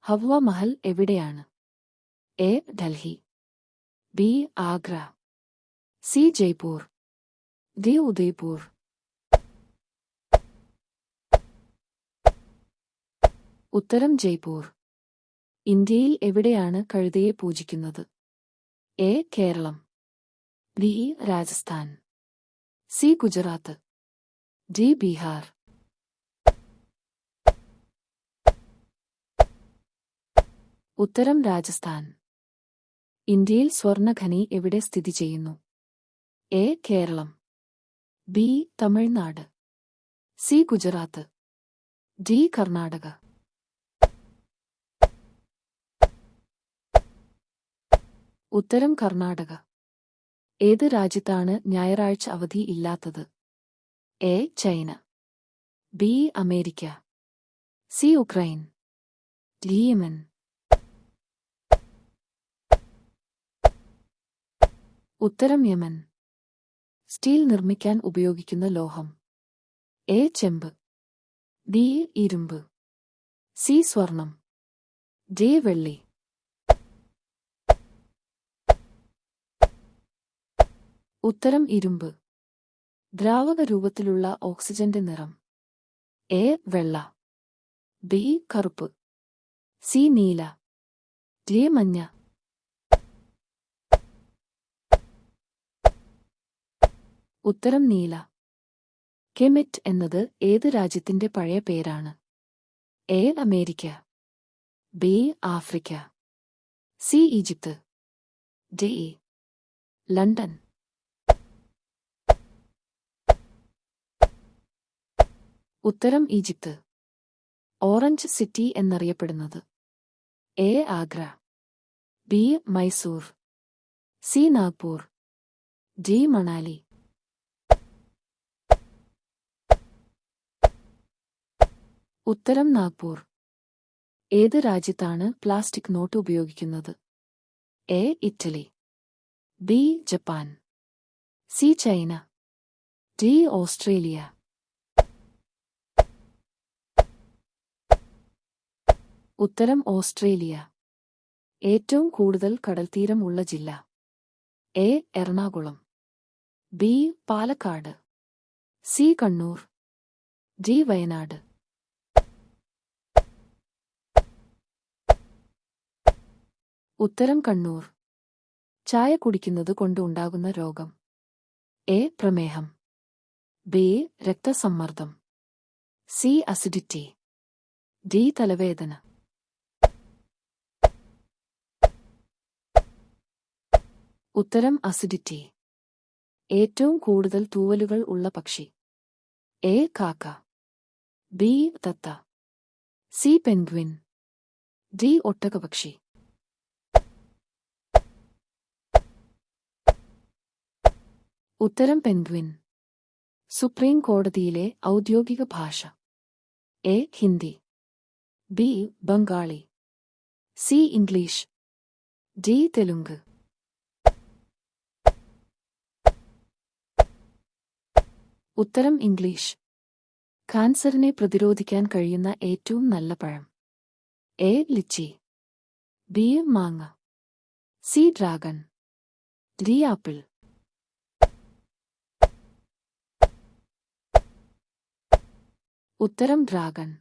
ഹവ മഹൽ എവിടെയാണ്? A. Delhi, B. Agra, C. Jaipur, D. Udaipur. ഉത്തരം ജയ്പൂർ. ഇന്ത്യയിൽ എവിടെയാണ് കഴുതയെ പൂജിക്കുന്നത്? A. Keralam, B. Rajasthan, C. Gujarat, D. Bihar. ഉത്തരം രാജസ്ഥാൻ. ഇന്ത്യയിൽ സ്വർണ്ണഖനി എവിടെ സ്ഥിതി ചെയ്യുന്നു? A. Keralam, B. Tamil Nadu, C. Gujarat, D. Karnataka. ഉത്തരം കർണാടക. ഏത് രാജ്യത്താണ് ഞായറാഴ്ച അവധി ഇല്ലാത്തത്? A. China, B. America, C. Ukraine, D. Yemen. ഉത്തരം യമൻ. സ്റ്റീൽ നിർമ്മിക്കാൻ ഉപയോഗിക്കുന്ന ലോഹം? എ. ചെമ്പ്, ബി. ഇരുമ്പ്, സി. സ്വർണം, ഡി. വെള്ളി. ഉത്തരം ഇരുമ്പ്. ദ്രാവക രൂപത്തിലുള്ള ഓക്സിജന്റെ നിറം? എ. വെള്ള, ബി. കറുപ്പ്, സി. നീല, ഡി. മഞ്ഞ. ഉത്തരം നീല. കെമിറ്റ് എന്നത് ഏത് രാജ്യത്തിന്റെ പഴയ പേരാണ്? A. America, B. Africa, C. Egypt, D. London. ഉത്തരം ഈജിപ്ത്. ഓറഞ്ച് സിറ്റി എന്നറിയപ്പെടുന്നത്? A. Agra, B. Mysore, C. Nagpur, D. Manali. ഉത്തരം നാഗ്പൂർ. ഏത് രാജ്യത്താണ് പ്ലാസ്റ്റിക് നോട്ട് ഉപയോഗിക്കുന്നത്? A. Italy, B. Japan, C. China, D. Australia. ഉത്തരം ഓസ്ട്രേലിയ. ഏറ്റവും കൂടുതൽ കടൽത്തീരം ഉള്ള ജില്ല? A. Ernakulam, B. Palakkad, C. Kannur, D. Wayanad. ഉത്തരം കണ്ണൂർ. ചായ കുടിക്കുന്നത് കൊണ്ട് ഉണ്ടാകുന്ന രോഗം? എ. പ്രമേഹം, ബി. രക്തസമ്മർദ്ദം, സി. Acidity, D. തലവേദന. ഉത്തരം അസിഡിറ്റി. ഏറ്റവും കൂടുതൽ തൂവലുകൾ ഉള്ള പക്ഷി? എ. കാക്ക, ബി. തത്ത, സി. Penguin, D. ഒട്ടകപക്ഷി. ഉത്തരം പെൻഗ്വിൻ. സുപ്രീം കോടതിയിലെ ഔദ്യോഗിക ഭാഷ? A. Hindi, B. Bengali, C. English, D. Telugu. ഉത്തരം ഇംഗ്ലീഷ്. കാൻസറിനെ പ്രതിരോധിക്കാൻ കഴിയുന്ന ഏറ്റവും നല്ല പഴം? എ. Lychee, B. മാങ്ങ, സി. Dragon, D. ആപ്പിൾ. ഉത്തരം ഡ്രാഗൺ.